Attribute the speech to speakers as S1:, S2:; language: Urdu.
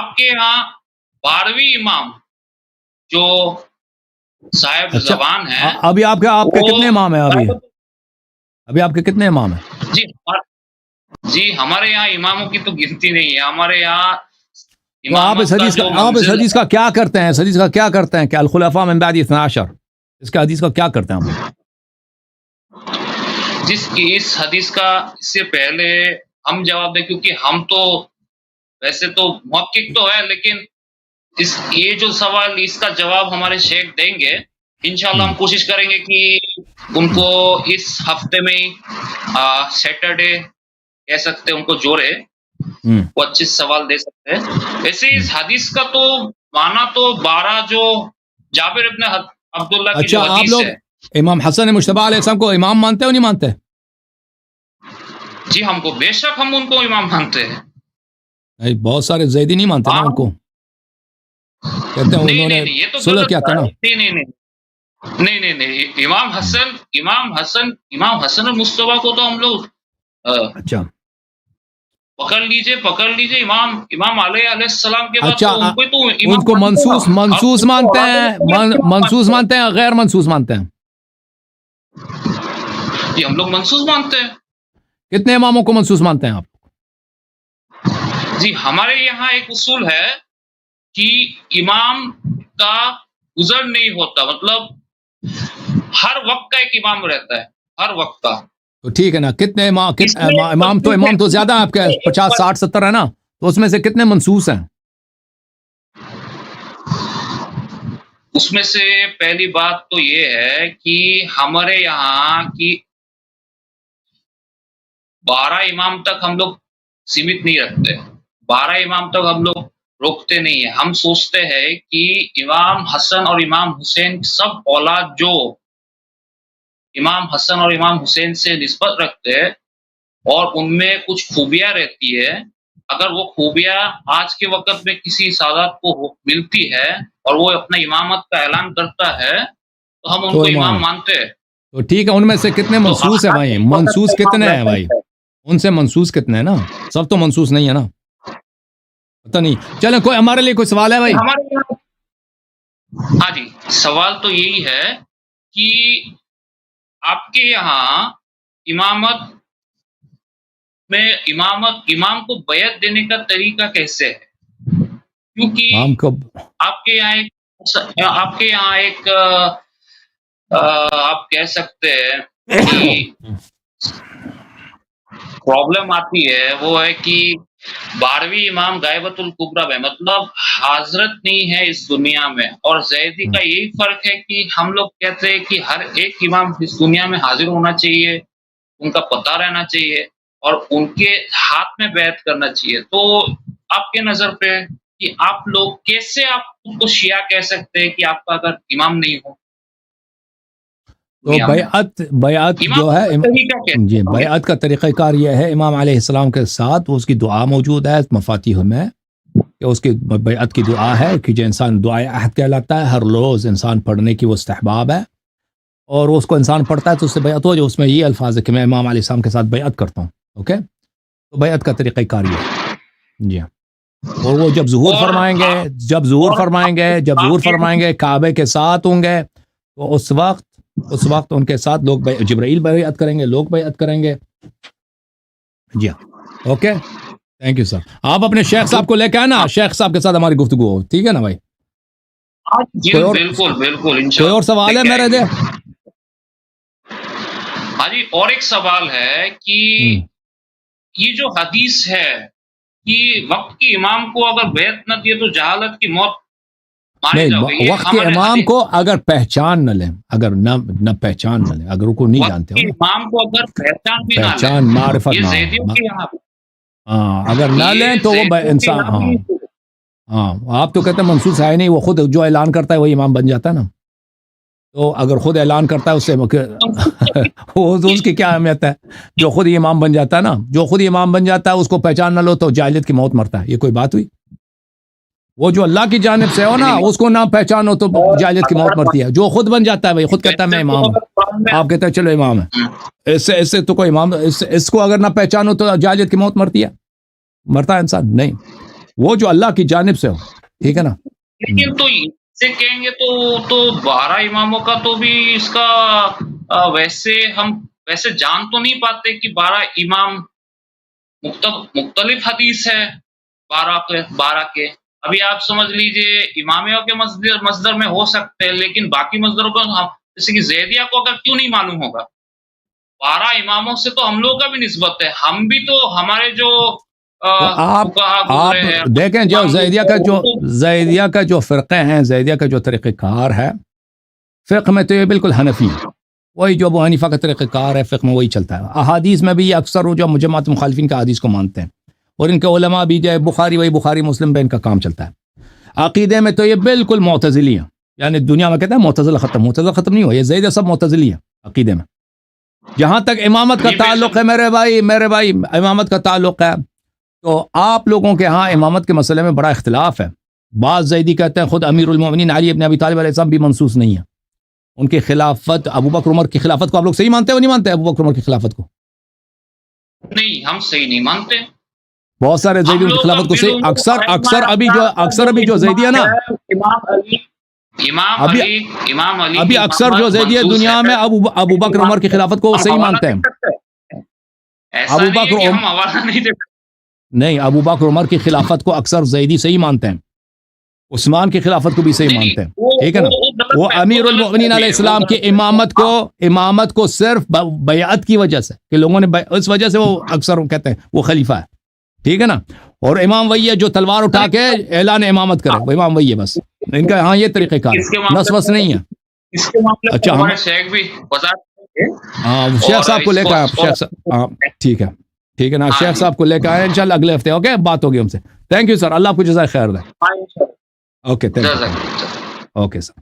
S1: آپ کے یہاں 12ویں امام جو صاحب
S2: اچھا
S1: زبان ہیں
S2: ابھی آپ کے کتنے امام ہیں؟ ابھی آپ کے کتنے امام ہیں؟
S1: جی ہمارے یہاں اماموں کی تو گنتی نہیں ہے. ہمارے یہاں
S2: تو آپ اس حدیث کا کیا کرتے ہیں؟ اس حدیث کا کیا کرتے ہیں کہ الخلفاء من بعد 12، اس کا حدیث کا کیا کرتے ہیں ہم؟
S1: اس حدیث کا اس سے پہلے ہم جواب دیں، کیونکہ ہم تو ویسے تو محقق تو ہے، لیکن یہ جو سوال اس کا جواب ہمارے شیخ دیں گے انشاءاللہ. ہم کوشش کریں گے کہ ان کو اس ہفتے میں سیٹرڈے کہہ سکتے ان کو جوڑے، وہ اچھے سوال دے سکتے ہیں. ویسے اس حدیث کا تو معنی تو 12 جو جابر ابن عبداللہ کی جو
S2: اچھا، آپ
S1: حدیث
S2: لوگ
S1: ہے.
S2: امام حسن مجتبی علیہ السلام کو امام مانتے ہو نہیں مانتے؟
S1: جی ہم کو بے شک ہم ان کو امام مانتے ہیں.
S2: بہت سارے زیدی نہیں مانتے نا ان کو، کہتے ہیں انہوں نے
S1: یہ تو
S2: صلح کیا تھا نا.
S1: نہیں امام حسن المصطفیٰ کو تو ہم لوگ
S2: اچھا
S1: پکڑ لیجئے امام علیہ السلام کے بعد
S2: اچھا،
S1: تو ان کو تو
S2: ان کو منصوص مانتے ہیں، منصوص مانتے ہیں، غیر منصوص مانتے ہیں؟
S1: جی ہم لوگ منصوص مانتے ہیں.
S2: کتنے اماموں کو منصوص مانتے ہیں آپ؟
S1: جی ہمارے یہاں ایک اصول ہے کہ امام کا گزر نہیں ہوتا، مطلب ہر وقت کا ایک امام رہتا ہے، ہر وقت کا.
S2: تو ٹھیک ہے نا، کتنے امام تو زیادہ آپ کے 50 60 70 ہے نا، تو اس میں سے کتنے منصوص ہیں؟
S1: اس میں سے پہلی بات تو یہ ہے کہ ہمارے یہاں کی 12 امام تک ہم لوگ سیمت نہیں رکھتے، 12 امام تک ہم لوگ روکتے نہیں ہیں. ہم سوچتے ہیں کہ امام حسن اور امام حسین سب اولاد جو امام حسن اور امام حسین سے نسبت رکھتے ہیں اور ان میں کچھ خوبیاں رہتی ہے، اگر وہ خوبیاں آج کے وقت میں کسی سادات کو ملتی ہے اور وہ اپنا امامت کا اعلان کرتا ہے تو ہم ان کو امام مانتے ہیں.
S2: تو ٹھیک ہے، ان میں سے کتنے منصوص ہیں بھائی؟ منصوص کتنے ہیں بھائی؟ ان سے منصوص کتنے ہیں نا؟ سب تو منصوص نہیں ہے نا، پتہ نہیں. چلیں، کوئی ہمارے لیے کوئی سوال ہے بھائی؟
S1: ہاں جی، سوال تو یہی ہے کہ آپ کے یہاں امامت میں امام کو بیعت دینے کا طریقہ کیسے ہے؟ کیونکہ آپ کے یہاں ایک آپ کہہ سکتے ہیں کہ پرابلم آتی ہے، وہ ہے کہ 12ویں امام غائبۃ الکبریٰ میں مطلب حاضرت نہیں ہے اس دنیا میں. اور زیدی کا یہی فرق ہے کہ ہم لوگ کہتے ہیں کہ ہر ایک امام اس دنیا میں حاضر ہونا چاہیے، ان کا پتہ رہنا چاہیے اور ان کے ہاتھ میں بیعت کرنا چاہیے. تو آپ کے نظر پہ کہ آپ لوگ کیسے آپ خود کو شیعہ کہہ سکتے ہیں کہ آپ کا اگر امام نہیں ہو؟
S2: تو بیعت جو ہے جی، بیعت کا طریقہ کار یہ ہے، امام علیہ السلام کے ساتھ اس کی دعا موجود ہے مفاتیح میں، کہ اس کی بیعت کی دعا ہے کہ جو انسان دعائے عہد کہلاتا ہے، ہر روز انسان پڑھنے کی وہ استحباب ہے، اور اس کو انسان پڑھتا ہے تو اس سے بیعت ہو. جو اس میں یہ الفاظ ہے کہ میں امام علیہ السلام کے ساتھ بیعت کرتا ہوں. اوکے، تو بیعت کا طریقہ کار یہ ہے. جی ہاں، اور وہ جب ظہور فرمائیں گے کعبے کے ساتھ ہوں گے، تو اس وقت ان کے ساتھ لوگ جبرائیل بیعت کریں گے، لوگ بیعت کریں گے. جی ہاں، اوکے، تھینک یو سر. آپ اپنے شیخ صاحب کو لے کے آنا، شیخ صاحب کے ساتھ ہماری گفتگو ہو، ٹھیک ہے نا بھائی؟
S1: بالکل
S2: کوئی اور سوال ہے میرے دے؟
S1: ہاں جی، اور ایک سوال ہے کہ یہ جو حدیث ہے کہ وقت کے امام کو اگر بیعت نہ دیے تو جہالت کی موت مارے جاؤ گے.
S2: وقت کے امام کو اگر پہچان نہ لیں، اگر نہ پہچان نہ لیں، اگر ان کو نہیں جانتے ہو،
S1: امام کو اگر پہچان بھی نہ لیں،
S2: معرفت
S1: یہ
S2: نہ
S1: زیدیوں کے یہاں
S2: اگر نہ لیں تو وہ انسان آپ تو کہتے ہیں منصوص ہے نہیں، وہ خود جو اعلان کرتا ہے وہی امام بن جاتا ہے نا. تو اگر خود اعلان کرتا ہے اس سے اس کی کیا اہمیت ہے؟ جو خود ہی امام بن جاتا ہے نا، جو خود ہی امام بن جاتا ہے اس کو پہچان نہ لو تو جاہلیت کی موت مرتا ہے. یہ کوئی بات ہوئی؟ وہ جو اللہ کی جانب سے ہو نا، اس کو نہ پہچانو تو جاہلیت کی موت مرتی ہے. جو خود بن جاتا ہے، خود کہتا ہے میں امام ہوں، آپ کہتے ہیں چلو امام ہے، اس سے تو کوئی امام، اس کو اگر نہ پہچانو تو جاہلیت کی موت مرتی ہے؟ مرتا ہے انسان نہیں. وہ جو اللہ کی جانب سے ہو, ٹھیک ہے نا.
S1: لیکن تو سے کہیں گے تو 12 اماموں کا تو بھی اس کا ویسے ہم ویسے جان تو نہیں پاتے کہ 12 امام مختلف حدیث ہے 12 کے. ابھی آپ سمجھ لیجئے امامیوں کے مصدر میں ہو سکتے ہیں, لیکن باقی مصدروں کو جیسے کہ زیدیہ کو اگر کیوں نہیں معلوم ہوگا؟ 12 اماموں سے تو ہم لوگوں کا بھی نسبت ہے, ہم بھی تو ہمارے جو
S2: آپ دیکھیں جو زیدیہ کا جو فرقے ہیں, زیدیہ کا جو طریقہ کار ہے فقہ میں, تو یہ بالکل حنفی ہے, وہی جو ابو حنیفہ کا طریقہ کار ہے فقہ میں وہی چلتا ہے. احادیث میں بھی یہ اکثر جو جماعت مخالفین کا حدیث کو مانتے ہیں, اور ان کے علماء بھی جو ہے بخاری وہی بخاری مسلم پہ ان کا کام چلتا ہے. عقیدے میں تو یہ بالکل معتزلی ہیں, یعنی دنیا میں کہتے ہیں معتزلہ ختم نہیں ہوا, یہ زیدیہ سب معتزلی ہیں عقیدے میں. جہاں تک امامت کا تعلق ہے میرے بھائی امامت کا تعلق ہے, تو آپ لوگوں کے ہاں امامت کے مسئلے میں بڑا اختلاف ہے. بعض زیدی کہتے ہیں خود امیر المومنین علی ابن ابی طالب علیہ السلام بھی منصوص نہیں ہے, ان کی خلافت ابو بکر عمر کی خلافت کو آپ لوگ صحیح مانتے ہو نہیں مانتے؟ ابو بکر عمر کی خلافت کو
S1: نہیں, ہم صحیح نہیں مانتے.
S2: بہت سارے زیدی ان کی خلافت کو صحیح اکثر ابھی جو زیدی ہے نا, ابھی اکثر جو زیدی ہے دنیا میں ابو بکر عمر کی خلافت کو صحیح مانتے ہیں. ابو بکر نہیں, ابو بکر عمر کی خلافت کو اکثر زیدی صحیح مانتے ہیں, عثمان کی خلافت کو بھی صحیح مانتے ہیں, ٹھیک ہے نا. وہ امیر المؤمنین علیہ السلام کی امامت کو صرف بیعت کی وجہ سے, کہ لوگوں نے اس وجہ سے وہ اکثر کہتے ہیں وہ خلیفہ ہے, ٹھیک ہے نا. اور امام وہی ہے جو تلوار اٹھا کے اعلان امامت کرے, وہ امام وہی ہے بس. ان کا ہاں یہ طریقہ کار ہے, نس وس نہیں ہے. اچھا ہم شیخ صاحب کو لے کے آئے, ٹھیک ہے نا, شیخ صاحب کو لے کے آئے انشاءاللہ اگلے ہفتے. اوکے, بات ہوگی ہم سے. تھینک یو سر, اللہ آپ کو جزائے خیر دے. Okay, thank you. Okay sir.